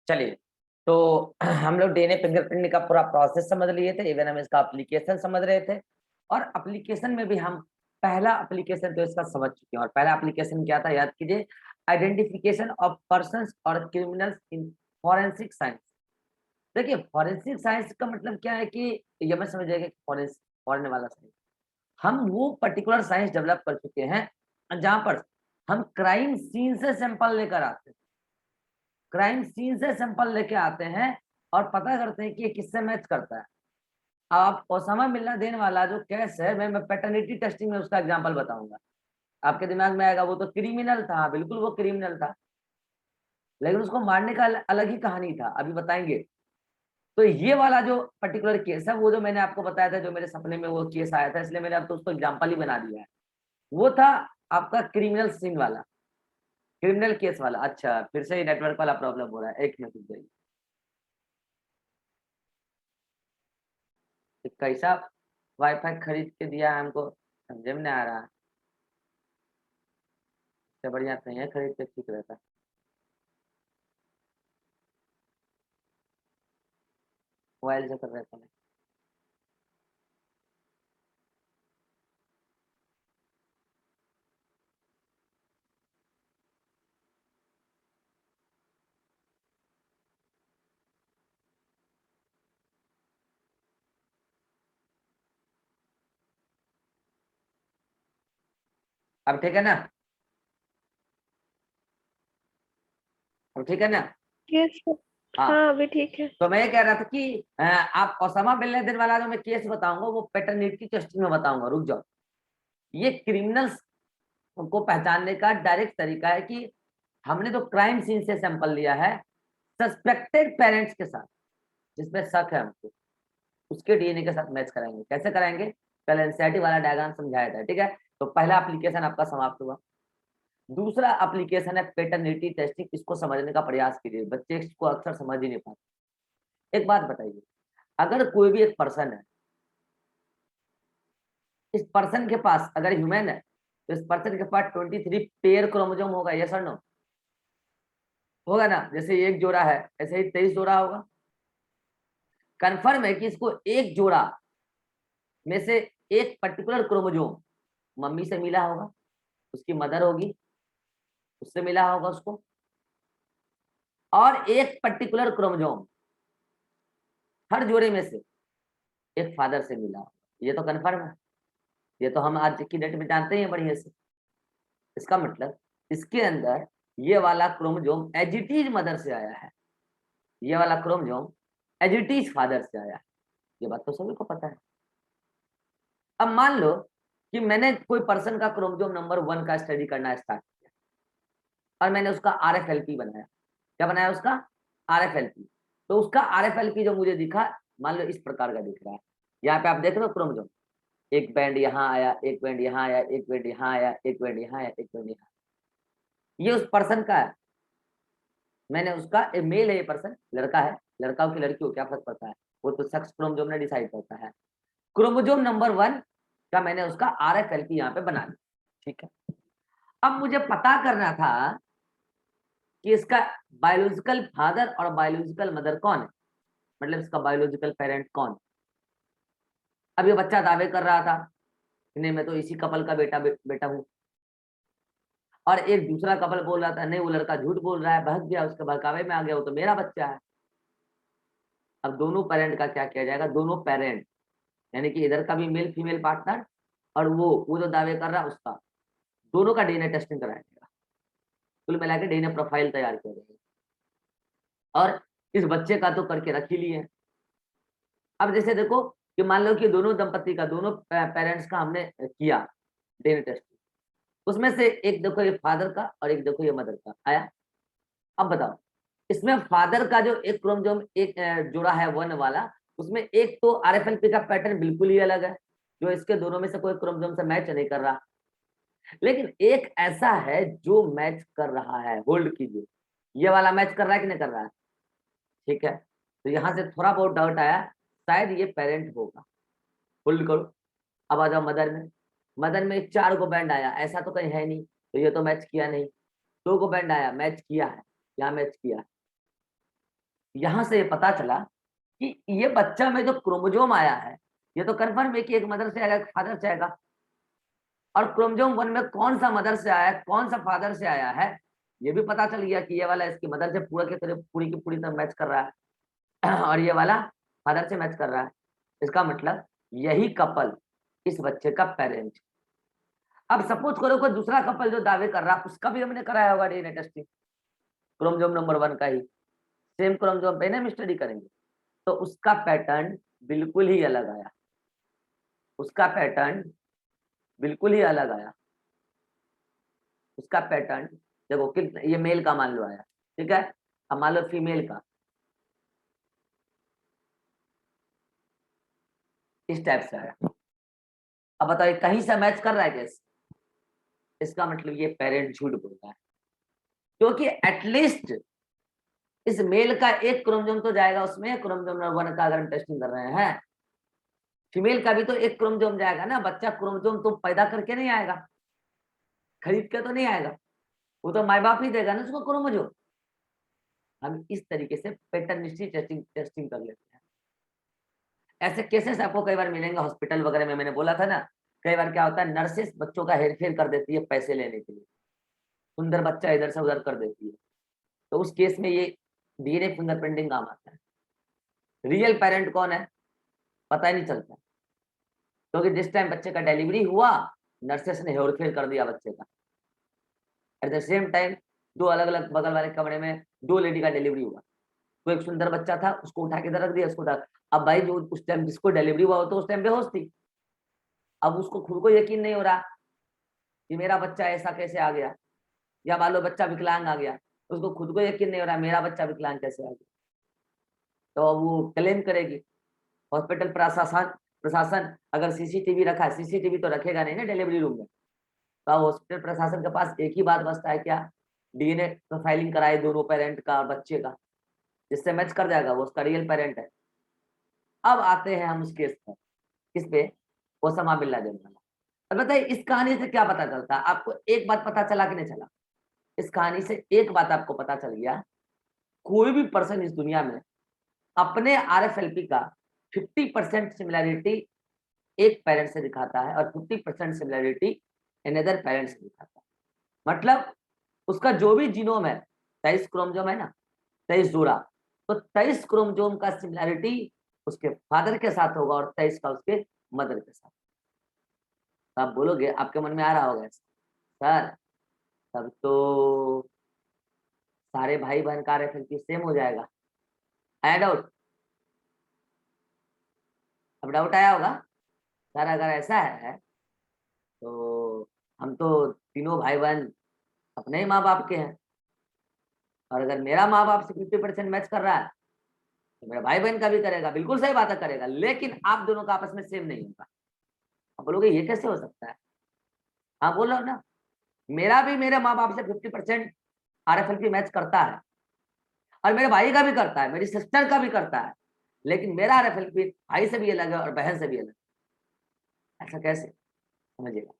चलिए, तो हम लोग डीएनए फिंगरप्रिंट का पूरा प्रोसेस समझ लिए थे, इवन हम इसका एप्लीकेशन समझ रहे थे। और एप्लीकेशन में भी हम पहला एप्लीकेशन तो इसका समझ चुके हैं। और पहला एप्लीकेशन क्या था, याद कीजिए, आइडेंटिफिकेशन ऑफ पर्सन्स और क्रिमिनल्स इन फॉरेंसिक साइंस। देखिए, फॉरेंसिक साइंस का मतलब क्या है कि ये मैं समझ जाएगा कि फॉरेन वाला साइंस, हम वो पर्टिकुलर साइंस डेवलप कर चुके हैं जहां पर हम क्राइम सीन से सैंपल लेकर आते हैं, क्राइम सीन से सैंपल लेके आते हैं और पता करते हैं कि ये किससे मैच करता है। आप ओसामा बिन लादेन वाला जो केस है, मैं पैटर्निटी टेस्टिंग में उसका एग्जांपल बताऊंगा, आपके दिमाग में आएगा वो तो क्रिमिनल था, बिल्कुल वो क्रिमिनल था, लेकिन उसको मारने का अलग ही कहानी था, अभी बताएंगे। तो ये वाला जो पर्टिकुलर केस है, वो जो मैंने आपको बताया था, जो मेरे सपने में वो केस आया था, इसलिए मैंने अब तो उसको एग्जाम्पल ही बना दिया है। वो था आपका क्रिमिनल सीन वाला, क्रिमिनल केस वाला। अच्छा, फिर से नेटवर्क वाला प्रॉब्लम हो रहा है, एक मिनट रुक जाइए। कैसा वाईफाई खरीद के दिया है हमको, समझे में नहीं आ रहा है। इससे बढ़िया नहीं है, खरीद के ठीक रहता। मोबाइल से कर रहता है। अब ठीक है ना, अब ठीक है ना। यस। हाँ, हाँ अभी ठीक है। तो मैं ये कह रहा था कि आप ओसामा बिन लादेन वाला जो मैं केस बताऊंगा वो पैटर्निटी टेस्टिंग में बताऊंगा, रुक जाओ। ये क्रिमिनल्स को पहचानने का डायरेक्ट तरीका है कि हमने जो क्राइम सीन से सैंपल लिया है सस्पेक्टेड पेरेंट्स के साथ, जिसमें शक है हमको, उसके डीएनए के साथ मैच कराएंगे। कैसे कराएंगे, कल एनसीईआरटी वाला डायग्राम समझाया था, ठीक है। तो पहला एप्लीकेशन आपका समाप्त हुआ। दूसरा एप्लीकेशन है पैटर्निटी टेस्टिंग, इसको समझने का प्रयास कीजिए, बच्चे इसको अक्सर समझ ही नहीं पाते। एक बात बताइए, अगर कोई भी एक पर्सन है, इस पर्सन के पास अगर ह्यूमन है, तो इस पर्सन के पास 23 पेयर क्रोमोसोम होगा, यस और नो, होगा ना। जैसे एक जोड़ा है, ऐसे ही 23 जोड़ा होगा। कंफर्म है कि इसको एक जोड़ा में से एक पर्टिकुलर क्रोमोसोम मम्मी से मिला होगा, उसकी मदर होगी, उससे मिला होगा उसको, और एक पर्टिकुलर क्रोमोसोम हर जोड़े में से एक फादर से मिला होगा। ये तो कंफर्म है, ये तो हम आज की डेट में जानते हैं बढ़िया से। इसका मतलब इसके अंदर ये वाला क्रोमोसोम एजिटीज मदर से आया है, ये वाला क्रोमोसोम एजिटीज फादर से आया है। ये बात तो सभी को पता है। अब मान लो कि मैंने कोई पर्सन का क्रोमोसोम नंबर 1 का स्टडी करना स्टार्ट किया और मैंने उसका आरएफएलपी बनाया। क्या बनाया उसका, आरएफएलपी। तो उसका आरएफएलपी जो मुझे दिखा, मान लो इस प्रकार का दिख रहा है। यहाँ पे आप देख रहे हो क्रोमोसोम, एक बैंड यहाँ आया, एक बैंड यहाँ आया, एक बैंड यहाँ आया, एक बैंड यहाँ आया, एक बैंड यहाँ। ये उस पर्सन का है। मैंने उसका मेल है, ये पर्सन लड़का है, लड़का हो कि लड़की हो क्या फर्क पड़ता है, वो तो सेक्स क्रोमोसोम ने डिसाइड करता है। क्रोमोसोम नंबर 1 का मैंने उसका आरएफएलपी यहाँ पे बना दिया, ठीक है। अब मुझे पता करना था कि इसका बायोलॉजिकल फादर और बायोलॉजिकल मदर कौन है, मतलब इसका बायोलॉजिकल पेरेंट कौन है। अब ये बच्चा दावे कर रहा था कि नहीं मैं तो इसी कपल का बेटा हूँ, और एक दूसरा कपल बोल रहा था नहीं वो लड़का झूठ बोल रहा है, बहक गया, उसके बहकावे में आ गया, वो तो मेरा बच्चा है। अब दोनों पेरेंट का क्या किया जाएगा, दोनों पेरेंट यानी कि इधर का भी मेल फीमेल पार्टनर और वो जो दावे कर रहा है उसका, दोनों का डीएनए टेस्टिंग कराया जाएगा। कुल मिला के डीएनए प्रोफाइल तैयार किया जाएगा। और इस बच्चे का तो करके रख ही लिए। अब जैसे देखो कि मान लो कि दोनों दंपति का, दोनों पेरेंट्स का हमने किया डीएनए टेस्ट, उसमें से एक देखो ये फादर का और एक देखो ये मदर का आया। अब बताओ, इसमें फादर का जो एक क्रोमोसोम एक जोड़ा है 1 वाला, उसमें एक तो आरएफएलपी का पैटर्न बिल्कुल ही अलग है, जो इसके दोनों में से कोई क्रोमोसोम से मैच नहीं कर रहा। लेकिन एक ऐसा है जो मैच कर रहा है, होल्ड कीजिए, ये वाला मैच कर रहा है कि नहीं कर रहा है, ठीक है। तो यहाँ से थोड़ा बहुत डाउट आया, शायद ये पेरेंट होगा, होल्ड करो। अब आ जाओ मदर में, मदर में 4 को बैंड आया, ऐसा तो कहीं है नहीं, तो ये तो मैच किया नहीं। 2 को बैंड आया, मैच किया है, यहाँ मैच किया है। यहां से ये पता चला कि ये बच्चा में जो क्रोमोजोम आया है, ये तो कन्फर्म है कि एक मदर से आएगा, एक फादर से आएगा। और क्रोमोजोम 1 में कौन सा मदर से आया है, कौन सा फादर से आया है, ये भी पता चल गया कि ये वाला इसकी मदर से पूरा की तरह पूरी की पूरी तरह मैच कर रहा है और ये वाला फादर से मैच कर रहा है। इसका मतलब यही कपल इस बच्चे का पेरेंट। अब सपोज करो कोई दूसरा कपल जो दावे कर रहा है, उसका भी हमने कराया होगा डीएनए टेस्टिंग, क्रोमोजोम नंबर 1 का ही, सेम क्रोमोजोम पे ना हम स्टडी करेंगे, तो उसका पैटर्न बिल्कुल ही अलग आया, उसका पैटर्न बिल्कुल ही अलग आया। उसका पैटर्न देखो कि ये मेल का मान लो आया, ठीक है, अब मान लो फीमेल का इस टाइप से आया। अब बताओ कहीं से मैच कर रहा है कैसे? इसका मतलब ये पेरेंट झूठ बोल रहा है, क्योंकि एटलीस्ट इस मेल का एक क्रोमोसोम तो जाएगा उसमें, क्रोमोसोम नंबर 1 का अगर हम टेस्टिंग कर रहे हैं। फीमेल का भी तो एक क्रोमोसोम जाएगा ना, बच्चा क्रोमोसोम तो पैदा करके नहीं आएगा, खरीद के तो नहीं आएगा, वो तो माँ बाप ही देगा ना उसको क्रोमोसोम। हम इस तरीके से पैटर्निस्टी टेस्टिंग टेस्टिंग कर लेते हैं। ऐसे केसेस आपको कई बार मिलेंगे हॉस्पिटल वगैरह में, मैंने बोला था ना, कई बार क्या होता है नर्सेस बच्चों का हेरफेर कर देती है पैसे लेने के लिए, सुंदर बच्चा इधर से उधर कर देती है, तो उस केस में ये डीएनए फिंगरप्रिंटिंग काम आता है। रियल पेरेंट कौन है पता ही नहीं चलता, क्योंकि जिस टाइम बच्चे का डिलीवरी हुआ नर्सेस ने हेरफेर कर दिया बच्चे का। एट द सेम टाइम दो अलग अलग बगल वाले कमरे में दो लेडी का डिलीवरी हुआ, तो एक सुंदर बच्चा था उसको उठा के इधर रख दिया, उसको उठा, अब भाई जो उस टाइम जिसको डिलीवरी हुआ तो उस टाइम बेहोश थी, अब उसको खुद को यकीन नहीं हो रहा कि मेरा बच्चा ऐसा कैसे आ गया, या मान लो बच्चा विकलांग आ गया, उसको खुद को यकीन नहीं हो रहा मेरा बच्चा विकलांग कैसे आ गया, तो अब वो क्लेम करेगी। हॉस्पिटल प्रशासन प्रशासन अगर सीसीटीवी रखा है, सीसीटीवी तो रखेगा नहीं ना डिलीवरी रूम में, तो अब हॉस्पिटल प्रशासन के पास एक ही बात बचता है क्या, डीएनए प्रोफाइलिंग कराए दोनों पेरेंट का और बच्चे का, जिससे मैच कर जाएगा वो उसका रियल पेरेंट है। अब आते हैं हम उस केस पर, किस पे, ओसामा बिन लादेन वाला। अब बताइए इस कहानी से क्या पता चलता है आपको, एक बात पता चला कि नहीं चला? इस कहानी से एक बात आपको पता चल गया, कोई भी पर्सन इस दुनिया में अपने आरएफएलपी का 50% सिमिलैरिटी एक पेरेंट से दिखाता है और 50% सिमिलैरिटी अनदर पेरेंट से दिखाता है। मतलब उसका जो भी जीनोम है, 23 क्रोमोसोम है ना, 23 जोड़ा, तो 23 क्रोमोसोम का सिमिलैरिटी उसके फादर के साथ होगा और 23 का उसके मदर के साथ। तो आप बोलोगे, आपके मन में आ रहा होगा सर तब तो सारे भाई बहन का आरएफएलपी सेम हो जाएगा, आया डाउट? अब डाउट आया होगा सर, अगर ऐसा है तो हम तो तीनों भाई बहन अपने ही माँ बाप के हैं, और अगर मेरा माँ बाप से 50% मैच कर रहा है तो मेरा भाई बहन का भी करेगा, बिल्कुल सही बात है करेगा, लेकिन आप दोनों का आपस में सेम नहीं होगा। आप बोलोगे ये कैसे हो सकता है? हाँ बोल रहा हूँ ना, मेरा भी मेरे माँ बाप से 50% आरएफएलपी मैच करता है, और मेरे भाई का भी करता है, मेरी सिस्टर का भी करता है, लेकिन मेरा आरएफएलपी भाई से भी अलग है और बहन से भी अलग है। ऐसा कैसे? समझिएगा,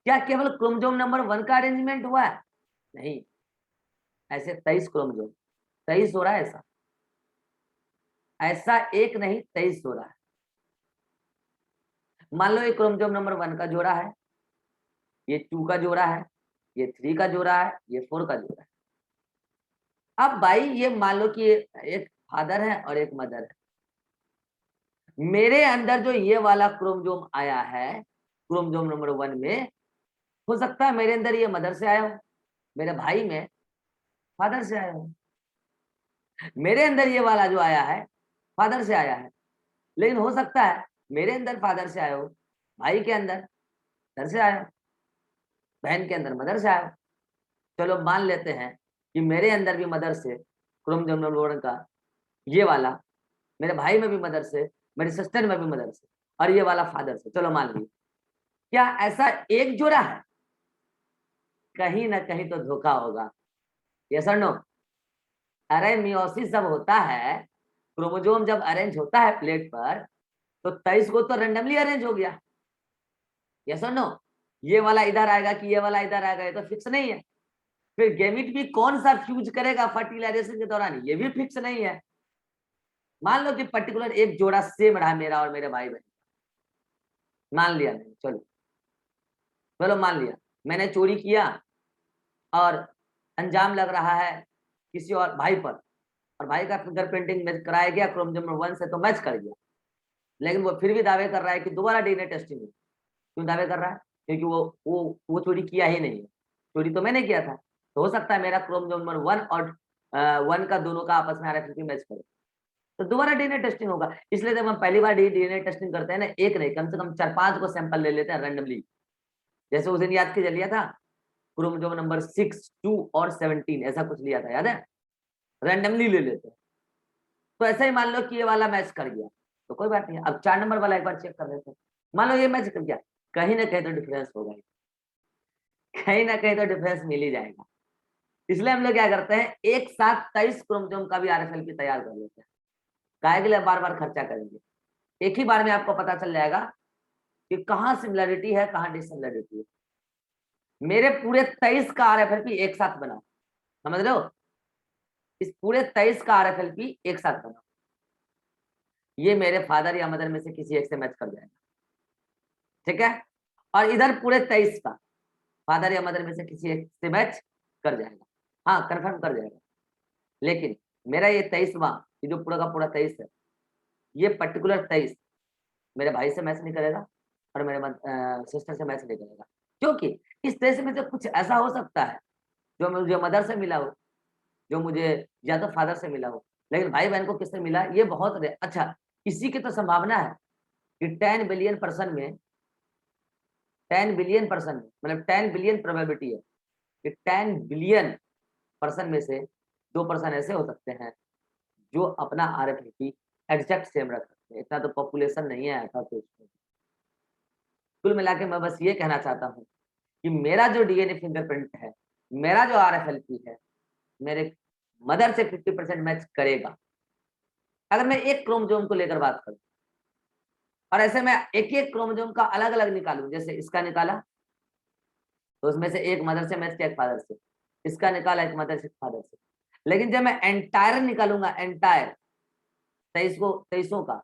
क्या केवल क्रोमोसोम नंबर 1 का अरेंजमेंट हुआ है? नहीं, ऐसे 23 क्रोमोसोम, 23 हो रहा है ऐसा, ऐसा एक नहीं 23 हो रहा है। मान लो ये क्रोमोसोम नंबर 1 का जोड़ा है, ये 2 का जोड़ा है, ये 3 का जोड़ा है, ये 4 का जोड़ा है। अब भाई ये मान लो कि एक फादर है और एक मदर है, मेरे अंदर जो ये वाला क्रोमोसोम आया है क्रोमोसोम नंबर 1 में, हो सकता है मेरे अंदर ये मदर से आया हो, मेरे भाई में फादर से आया हो। मेरे अंदर ये वाला जो आया है फादर से आया है, लेकिन हो सकता है मेरे अंदर फादर से आया हो, भाई के अंदर मदर से आया हो, बहन के अंदर मदर से आया हो। चलो मान लेते हैं कि मेरे अंदर भी मदर से क्रोमोसोम नंबर 1 का ये वाला, मेरे भाई में भी मदर से, मेरी सिस्टर में भी मदर से, और ये वाला फादर से, चलो मान लीजिए। क्या ऐसा एक जोड़ा है? कहीं ना कहीं तो धोखा होगा, यस और नो? अरे मियोसिस जब होता है, क्रोमोसोम जब अरेंज होता है प्लेट पर, तो 23 को तो रेंडमली अरेंज हो गया, यस और नो? ये वाला इधर आएगा कि ये वाला इधर आएगा ये तो फिक्स नहीं है। फिर गैमीट भी कौन सा फ्यूज करेगा फर्टिलाइजेशन के दौरान, ये भी फिक्स नहीं है। मान लो कि पर्टिकुलर एक जोड़ा सेम रहा मेरा और मेरे भाई बहन, मान लिया मैंने, चलो चलो मान लिया मैंने चोरी किया और अंजाम लग रहा है किसी और भाई पर, और भाई का फिंगर प्रिंटिंग मैच कराया गया क्रोमोसोम नंबर 1 से, तो मैच कर गया, लेकिन वो फिर भी दावे कर रहा है कि दोबारा डीएनए टेस्टिंग हो। क्यों दावे कर रहा है? क्योंकि वो चोरी किया ही नहीं है, चोरी तो मैंने किया था। तो हो सकता है मेरा क्रोमोसोम नंबर 1 और 1 का दोनों का आपस में आरएफएलपी मैच करे, तो दोबारा डीएनए टेस्टिंग होगा। इसलिए जब हम पहली बार डीएनए टेस्टिंग करते हैं ना, एक नहीं कम से कम 4-5 को सैंपल ले लेते हैं रैंडमली। जैसे उस दिन याद कीजिए लिया था क्रोमोसोम नंबर 6, 2 और 17, ऐसा कुछ लिया था, याद है? रैंडमली ले लेते हैं। तो ऐसा ही मान लो कि ये वाला मैच कर गया, तो कोई बात नहीं, अब 4 नंबर वाला एक बार चेक कर लेते हैं। मान लो ये मैच कर गया, कहीं ना कहीं तो डिफरेंस होगा ही, कहीं ना कहीं तो डिफरेंस मिल ही जाएगा। इसलिए हम लोग क्या करते हैं, एक साथ 23 क्रोमोसोम का भी आरएफएलपी तैयार कर लेते हैं। काहे के लिए बार बार खर्चा करेंगे? एक ही बार में आपको पता चल जाएगा कि कहाँ सिमिलरिटी है, कहाँ डिसिमिलरिटी है। मेरे पूरे 23 का आरएफएलपी एक साथ बना, समझ रहे हो? इस पूरे 23 का आरएफएलपी एक साथ बना, ये मेरे फादर या मदर में से किसी एक से मैच कर जाएगा, ठीक है? और इधर पूरे 23 का फादर या मदर में से किसी एक से मैच कर जाएगा, हाँ कंफर्म कर जाएगा। लेकिन मेरा ये 23वां, ये जो पूरा का पूरा 23 है, ये पर्टिकुलर 23 मेरे भाई से मैच नहीं करेगा और मेरे सिस्टर से मैच नहीं करेगा, क्योंकि इस 23 में से कुछ ऐसा हो सकता है जो मुझे मदर से मिला हो, जो मुझे या तो फादर से मिला हो, लेकिन भाई बहन को किससे मिला ये बहुत अच्छा, इसी की तो संभावना है कि 10 बिलियन पर्सन में, 10 बिलियन पर्सन में, मतलब 10 बिलियन प्रोबेबिलिटी है कि 10 बिलियन पर्सन में से 2 पर्सन ऐसे हो सकते हैं जो अपना आरएफआईडी एग्जैक्ट सेम रख सकते हैं। इतना तो पॉपुलेशन नहीं है ऐसा तो उसमें। कुल मिला के मैं बस ये कहना चाहता हूँ कि मेरा जो डीएनए फिंगरप्रिंट है, मेरा जो आरएफएलपी है, मेरे मदर से 50% मैच करेगा, अगर मैं एक क्रोमोसोम को लेकर बात करूं। और ऐसे मैं एक एक क्रोमोसोम का अलग अलग निकालूं, जैसे इसका निकाला तो उसमें से एक मदर से मैच किया, एक फादर से, इसका निकाला एक मदर से, फादर से। लेकिन जब मैं एंटायर निकालूंगा, एंटायर 23 का,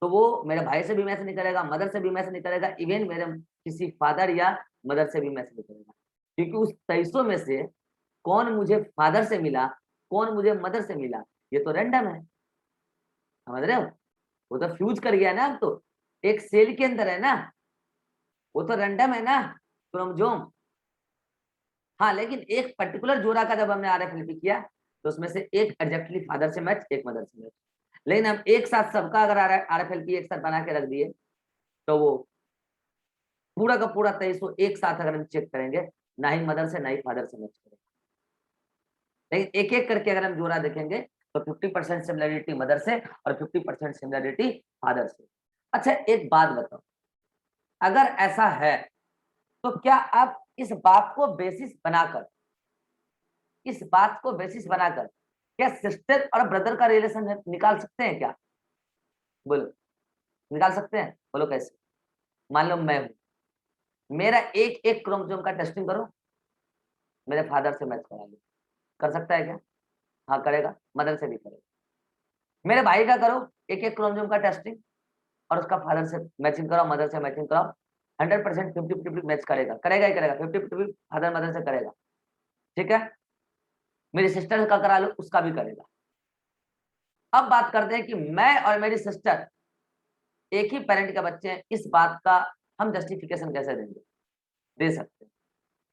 तो वो मेरे भाई से भी मैच नहीं करेगा, मदर से भी मैच नहीं करेगा, इवन मेरे किसी फादर या मदर से भी मैच नहीं करेगा, क्योंकि उस 23 में से कौन मुझे फादर से मिला, कौन मुझे मदर से मिला, ये तो रैंडम है, समझ रहे हो? वो तो फ्यूज कर गया ना, अब तो एक सेल के अंदर है ना, वो तो रैंडम है ना क्रोमोसोम। हाँ, लेकिन एक पर्टिकुलर जोड़ा का जब हमने आरएफएलपी किया तो उसमें से एक एग्जैक्टली फादर से मैच, एक मदर से मैच। लेकिन हम एक साथ सबका अगर आरएफएलपी एक साथ बना के रख दिए तो वो पूरा का पूरा 23 एक साथ अगर हम चेक करेंगे, ना ही मदर से ना ही फादर से मैच करेंगे। लेकिन एक एक करके अगर हम जोड़ा देखेंगे तो 50% सिमिलरिटी मदर से और 50% सिमिलरिटी फादर से। अच्छा एक बात बताओ, अगर ऐसा है तो क्या आप इस बात को बेसिस बनाकर, इस बात को बेसिस बनाकर क्या सिस्टर और ब्रदर का रिलेशन निकाल सकते हैं क्या? बोलो, निकाल सकते हैं? बोलो कैसे? मान लो मैं हूं, मेरा एक एक क्रोमोसोम का टेस्टिंग करो, मेरे फादर से मैच करा लो, कर सकता है क्या? हाँ करेगा, मदर से भी करेगा। मेरे भाई का करो, एक एक क्रोमोसोम का टेस्टिंग और उसका फादर से मैचिंग कराओ, मदर से मैचिंग कराओ, 100% 50-50 मैच करेगा, करेगा ही करेगा, 50-50 फादर मदर से करेगा, ठीक है? मेरी सिस्टर का करा लो, उसका भी करेगा। अब बात करते हैं कि मैं और मेरी सिस्टर एक ही पेरेंट के बच्चे हैं, इस बात का हम जस्टिफिकेशन कैसे देंगे? दे सकते हैं,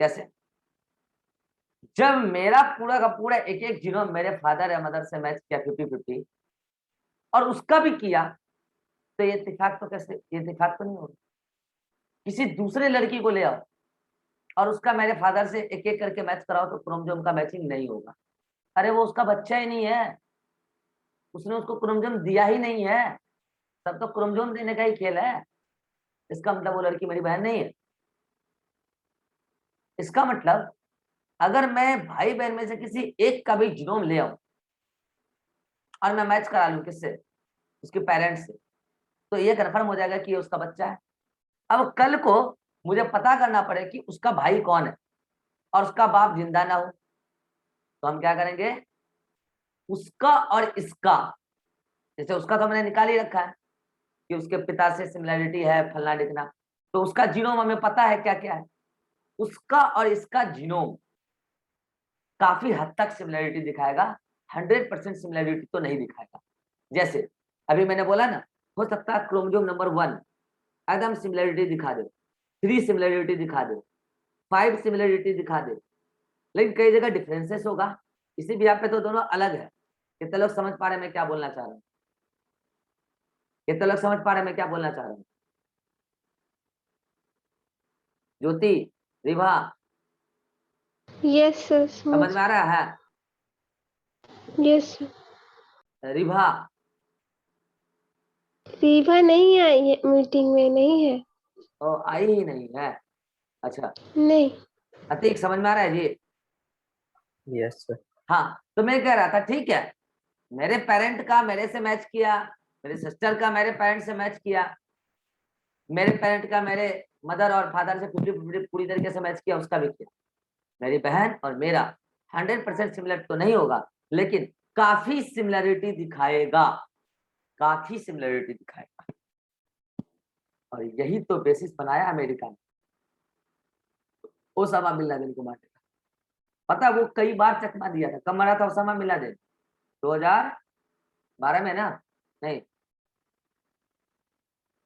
कैसे? जब मेरा पूरा का पूरा एक एक जीनोम मेरे फादर या मदर से मैच किया 50-50 और उसका भी किया, तो ये इत्तेफाक तो कैसे, ये इत्तेफाक तो नहीं होगा। किसी दूसरे लड़की को ले आओ और उसका मेरे फादर से एक एक करके मैच कराओ तो क्रोमोसोम का मैचिंग नहीं होगा। अरे वो उसका बच्चा ही नहीं है, उसने उसको क्रोमोसोम दिया ही नहीं है, सब तो क्रोमोसोम देने का ही खेल है। इसका मतलब वो लड़की मेरी बहन नहीं है। इसका मतलब अगर मैं भाई बहन में से किसी एक का भी जीनोम ले आऊं और मैं मैच करा लूं किससे, उसके पेरेंट्स से, तो ये कन्फर्म हो जाएगा कि ये उसका बच्चा है। अब कल को मुझे पता करना पड़े कि उसका भाई कौन है और उसका बाप जिंदा ना हो, तो हम क्या करेंगे, उसका और इसका जैसे उसका तो मैंने निकाल ही रखा है कि उसके पिता से सिमिलैरिटी है, फलना ढिकना, तो उसका जीनोम हमें पता है क्या क्या है। उसका और इसका जीनोम काफी हद तक सिमिलैरिटी दिखाएगा, 100% सिमिलैरिटी तो नहीं दिखाएगा। जैसे अभी मैंने बोला ना, हो सकता है क्रोमोसोम नंबर 1 एकदम सिमिलैरिटी दिखा दे, 3 सिमिलैरिटी दिखा दे, 5 सिमिलैरिटी दिखा दे, लेकिन कई जगह डिफरेंसेस होगा। इसी बिहाफ पे तो दोनों अलग है। कितने लोग समझ पा रहे हैं मैं क्या बोलना चाह रहा हूँ? कितने लोग समझ पा रहे हैं मैं क्या बोलना चाह रहा हूँ? ज्योति, रिभा, यस सर, समझ में आ रहा है? यस। रिभा, रीवा नहीं आई है मीटिंग में, नहीं है। तो आई ही नहीं है। अच्छा, नहीं। अतीक समझ में आ रहा है जी? Yes sir. हाँ, तो मैं कह रहा था ठीक है, मेरे पेरेंट का मेरे से मैच किया, मेरे सिस्टर का मेरे पेरेंट से मैच किया, मेरे पेरेंट का मेरे मदर और फादर से पूरी तरीके से मैच किया, उसका भी किया। मेरी बहन और मेरा 100% सिमिलर तो नहीं होगा, लेकिन काफी सिमिलरिटी दिखाएगा, काफी सिमिलरिटी दिखाएगा। और यही तो बेसिस बनाया अमेरिका ने ओसामा बिन लादेन को मारने का। पता वो कई बार चकमा दिया था। कब मारा था ओसामा बिन लादेन? 2012 में ना? नहीं,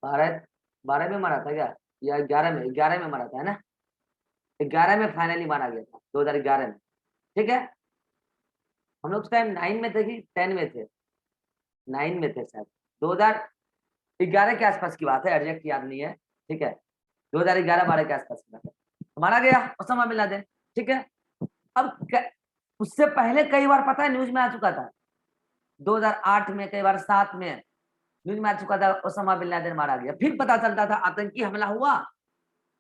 12 में मारा था क्या, या 11 में? 11 में मारा था, है ना? 11 में फाइनली मारा गया था, 2011 में। ठीक है, हम लोग उस टाइम 9 में थे कि 10 में थे? 9 में थे शायद। 2011 के आसपास की बात है, एग्जैक्ट याद नहीं है। ठीक है, 2011-12 के आसपास की बात है, तो मारा गया ओसामा बिन लादेन। ठीक है, अब उससे पहले कई बार पता है न्यूज में आ चुका था, 2008 में, कई बार 7 में न्यूज में आ चुका था ओसामा बिन लादेन मारा गया। फिर पता चलता था आतंकी हमला हुआ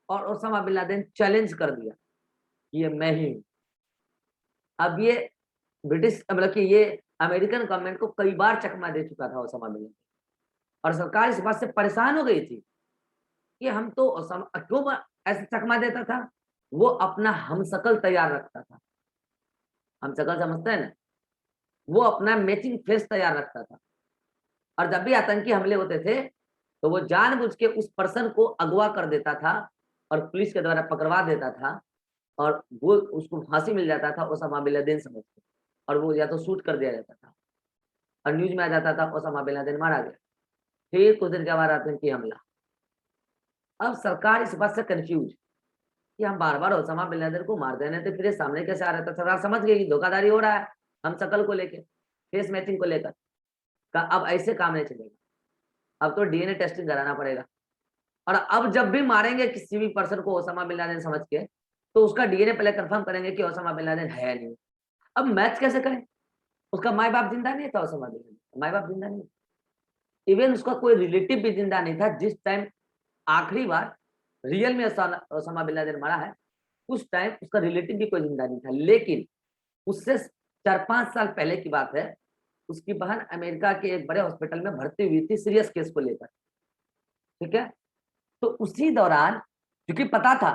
और ओसामा बिन लादेन चैलेंज कर दिया, ये मैं ही हूं। अब ये ब्रिटिश, मतलब कि ये अमेरिकन गवर्नमेंट को कई बार चकमा दे चुका था ओसामा बिन लादेन, और सरकार इस बात से परेशान हो गई थी कि हम तो ओसामा क्यों ऐसे चकमा देता था। वो अपना हमशक्ल तैयार रखता था, हमशक्ल समझते हैं ना, वो अपना मैचिंग फेस तैयार रखता था, और जब भी आतंकी हमले होते थे तो वो जानबूझ के उस पर्सन को अगवा कर देता था और पुलिस के द्वारा पकड़वा देता था, और वो उसको फांसी मिल जाता था ओसामा बिन लादेन समझ के, और वो या तो शूट कर दिया जाता था और न्यूज में आ जाता था ओसामा बिन लादेन मारा गया। फिर कुछ दिन के बाद आतंकी हमला। अब सरकार इस बात से कंफ्यूज कि हम बार बार ओसामा बिन लादेन को मार देने, तो फिर ये सामने कैसे आ रहा था। सरकार समझ गई कि धोखाधड़ी हो रहा है हम शकल को लेकर, फेस मैचिंग को लेकर, का अब ऐसे काम नहीं चलेगा, अब तो डीएनए टेस्टिंग कराना पड़ेगा। और अब जब भी मारेंगे किसी भी पर्सन को ओसामा बिन लादेन समझ के, तो उसका डीएनए पहले कंफर्म करेंगे कि ओसामा बिन लादेन है या नहीं। अब मैच कैसे करें? उसका माँ बाप जिंदा नहीं था, ओसामा बिन लादेन माँ बाप जिंदा नहीं, इवन उसका कोई रिलेटिव भी जिंदा नहीं था जिस टाइम आखिरी बार रियल में ओसामा बिन लादेन मरा है। उस टाइम उसका रिलेटिव भी कोई जिंदा नहीं था, लेकिन उससे 4-5 साल पहले की बात है, उसकी बहन अमेरिका के एक बड़े हॉस्पिटल में भर्ती हुई थी सीरियस केस को लेकर। ठीक है, तो उसी दौरान, क्योंकि पता था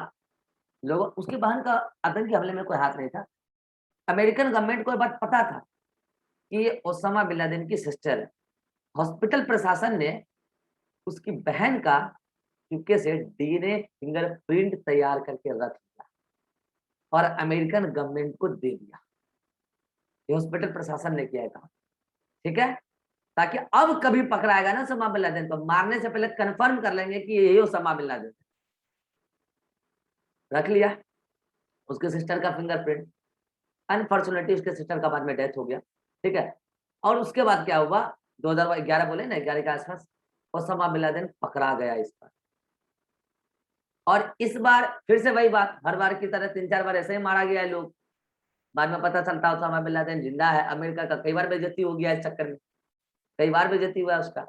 लोगों, उसकी बहन का आतंकी हमले में कोई हाथ नहीं था, अमेरिकन गवर्नमेंट को ये बात पता था कि ये ओसामा बिन लादेन की सिस्टर है। हॉस्पिटल प्रशासन ने उसकी बहन का चुपके से डीएनए फिंगरप्रिंट तैयार करके रख लिया और अमेरिकन गवर्नमेंट को दे दिया। ये हॉस्पिटल प्रशासन ने किया है काम। ठीक है, ताकि अब कभी पकड़ाएगा ना ओसामा बिन लादेन, तो मारने से पहले कंफर्म कर लेंगे कि यही ओसामा बिन लादेन। रख लिया उसके सिस्टर का फिंगरप्रिंट। अनफॉर्चुनेटली उसके सिस्टर का बाद में डेथ हो गया। ठीक है, और उसके बाद क्या हुआ, 2011 बोले ना, 11 के आसपास ओसामा बिन लादेन पकड़ा गया इस बार। और इस बार फिर से वही बात, हर बार की तरह 3-4 बार ऐसे ही मारा गया है लोग, बाद में पता चलता ओसामा बिन लादेन जिंदा है। अमेरिका का कई बार बेइज्जती हो गया इस चक्कर में, कई बार बेइज्जती हुआ उसका।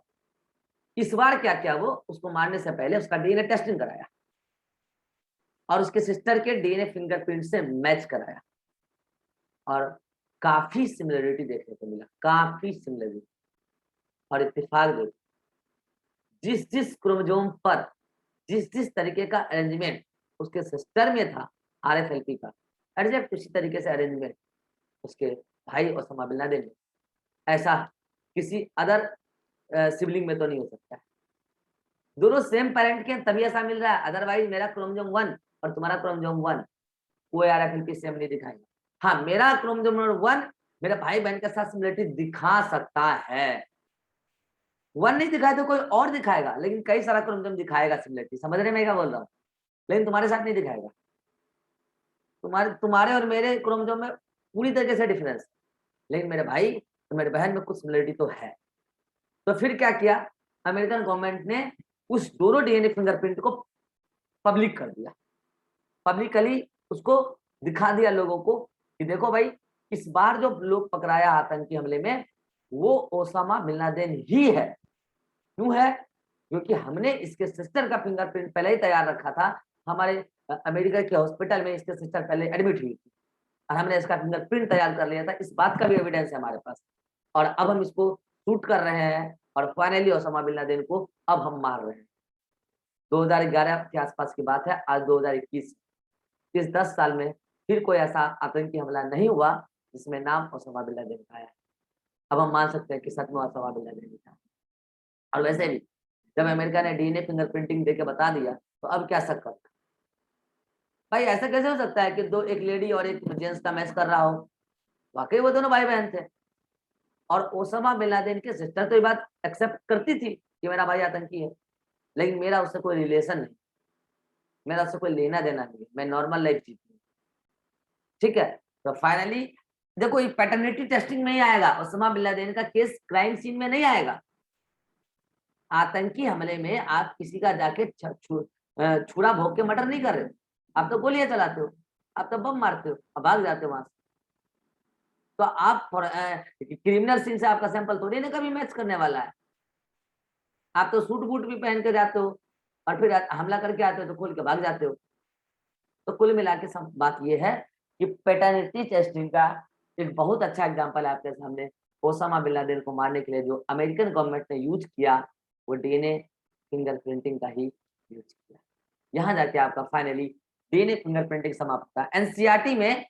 इस बार क्या किया, वो उसको मारने से पहले उसका डीएनए टेस्टिंग कराया और उसके सिस्टर के डीएनए फिंगरप्रिंट से मैच कराया, और काफी सिमिलरिटी देखने को मिला, काफी सिमिलरिटी। और इत्तेफाक देखो, जिस जिस क्रोमोसोम पर जिस जिस तरीके का अरेंजमेंट उसके सिस्टर में था, आरएफएलपी का, एग्जैक्ट उसी तरीके से अरेंजमेंट उसके भाई ओसामा बिन लादेन ने। ऐसा किसी अदर सिबलिंग में तो नहीं हो सकता है। दोनों सेम पेरेंट के हैं तभी ऐसा मिल रहा है, अदरवाइज मेरा क्रोमोसोम 1 और तुम्हारा क्रोमोसोम 1 कोई RFLP सेम नहीं दिखाएगा। हाँ, मेरा क्रोमोसोम नंबर 1 मेरे भाई बहन के साथ सिमिलरिटी दिखा सकता है, 1 नहीं दिखाए तो कोई और दिखाएगा, लेकिन कई सारा क्रोमोसोम दिखाएगा सिमिलरिटी। समझ रहे मैं क्या बोल रहा हूँ? लेकिन तुम्हारे साथ नहीं दिखाएगा। तुम्हारे और मेरे क्रोमोसोम में पूरी तरीके से डिफरेंस, लेकिन मेरे भाई और मेरे बहन में कुछ सिमिलरिटी तो है। तो फिर क्या किया, अमेरिकन गवर्नमेंट ने उस दोनों DNA फिंगरप्रिंट को पब्लिक कर दिया, पब्लिकली उसको दिखा दिया लोगों को कि देखो भाई, इस बार जो लोग पकड़ाया आतंकी हमले में वो ओसामा बिन लादेन ही है। क्यों है? क्योंकि हमने इसके सिस्टर का फिंगरप्रिंट पहले ही तैयार रखा था, हमारे अमेरिका के हॉस्पिटल में इसके सिस्टर पहले एडमिट हुई थी और हमने इसका फिंगरप्रिंट तैयार कर लिया था। इस बात का भी एविडेंस है हमारे पास, और अब हम इसको शूट कर रहे हैं और फाइनली ओसामा बिन लादेन को अब हम मार रहे हैं। 2011 के आसपास की बात है, आज 2021, इस 10 साल में फिर कोई ऐसा आतंकी हमला नहीं हुआ जिसमें नाम ओसामा बिन लादेन का है। अब हम मान सकते हैं कि सच में ओसामा बिन लादेन था। और वैसे भी जब अमेरिका ने DNA फिंगरप्रिंटिंग देके बता दिया तो अब क्या शक करता? भाई ऐसा कैसे हो सकता है कि एक लेडी और एक जेंट्स का मैच कर रहा हो? वाकई वो दोनों भाई बहन थे, और ओसामा बिन लादेन की सिस्टर तो ये बात एक्सेप्ट करती थी कि मेरा भाई आतंकी है, लेकिन मेरा उससे कोई रिलेशन नहीं, मेरा उससे कोई लेना देना नहीं है, मैं नॉर्मल लाइफ जीती हूँ। ठीक है, तो फाइनली देखो ये पैटर्निटी टेस्टिंग में ही आएगा, ओसामा बिन लादेन का केस क्राइम सीन में नहीं आएगा। आतंकी हमले में आप किसी का जाके छुरा भोग के मर्डर नहीं कर रहे, आप तो गोलियां चलाते हो, आप तो बम मारते हो, अब भाग जाते हो वहां से। तो आप क्रिमिनल सीन से आपका सैंपल थोड़ी ना कभी मैच करने वाला है। आप तो सूट बूट भी पहन के जाते हो और फिर हमला करके आते हो तो खोल के भाग जाते हो। तो कुल मिला के बात ये है कि पैटर्निटी टेस्टिंग का एक बहुत अच्छा एग्जांपल है आपके सामने। ओसामा बिन लादेन को मारने के लिए जो अमेरिकन गवर्नमेंट ने यूज किया वो DNA फिंगरप्रिंटिंग का ही यूज किया। यहाँ जाके आपका फाइनली DNA फिंगरप्रिंटिंग समाप्त होता है। NCERT में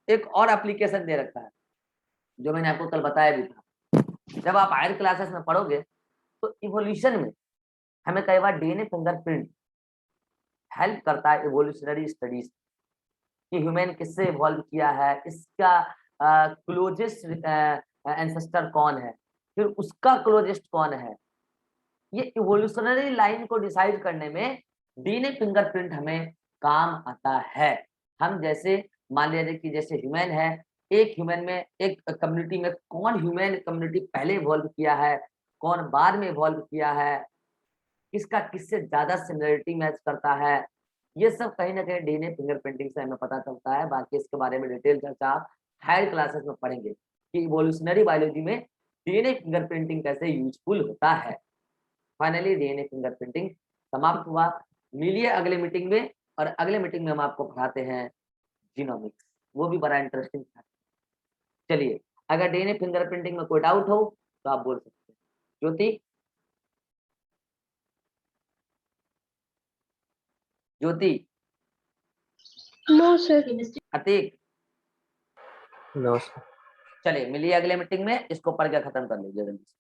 एक और एप्लीकेशन दे रखा है जो मैंने आपको कल बताया भी था। जब आप हायर क्लासेस में पढ़ोगे तो इवोल्यूशन में हमें कई बार DNA फिंगरप्रिंट हेल्प करता है इवोल्यूशनरी स्टडीज कि ह्यूमन किससे इवॉल्व किया है, इसका क्लोजेस्ट एंसेस्टर कौन है, फिर उसका क्लोजेस्ट कौन है। ये इवोल्यूशनरी लाइन को डिसाइड करने में DNA फिंगरप्रिंट हमें काम आता है। हम जैसे मान लीजिए कि जैसे ह्यूमन है, एक ह्यूमन में एक कम्युनिटी में कौन ह्यूमन कम्युनिटी पहले इवॉल्व किया है, कौन बाद में इवॉल्व किया है, किसका किससे ज्यादा सिमिलरिटी मैच करता है, ये सब कहीं ना कहीं DNA फिंगरप्रिंटिंग से हमें पता चलता है। बाकी इसके बारे में डिटेल चर्चा आप हायर क्लासेस में पढ़ेंगे कि इवोल्यूशनरी बायोलॉजी में DNA फिंगरप्रिंटिंग कैसे यूजफुल होता है। फाइनली DNA फिंगरप्रिंटिंग समाप्त हुआ। मिलिए अगले मीटिंग में, और अगले मीटिंग में हम आपको पढ़ाते हैं जीनोमिक्स, वो भी बड़ा इंटरेस्टिंग था। चलिए, अगर DNA फिंगरप्रिंटिंग में कोई डाउट हो तो आप बोल सकते हैं। Jyoti, Jyoti, no sir. Atiq, no sir. चलिए मिलिए अगले मीटिंग में, इसको पढ़ के खत्म कर लीजिए जल्दी से।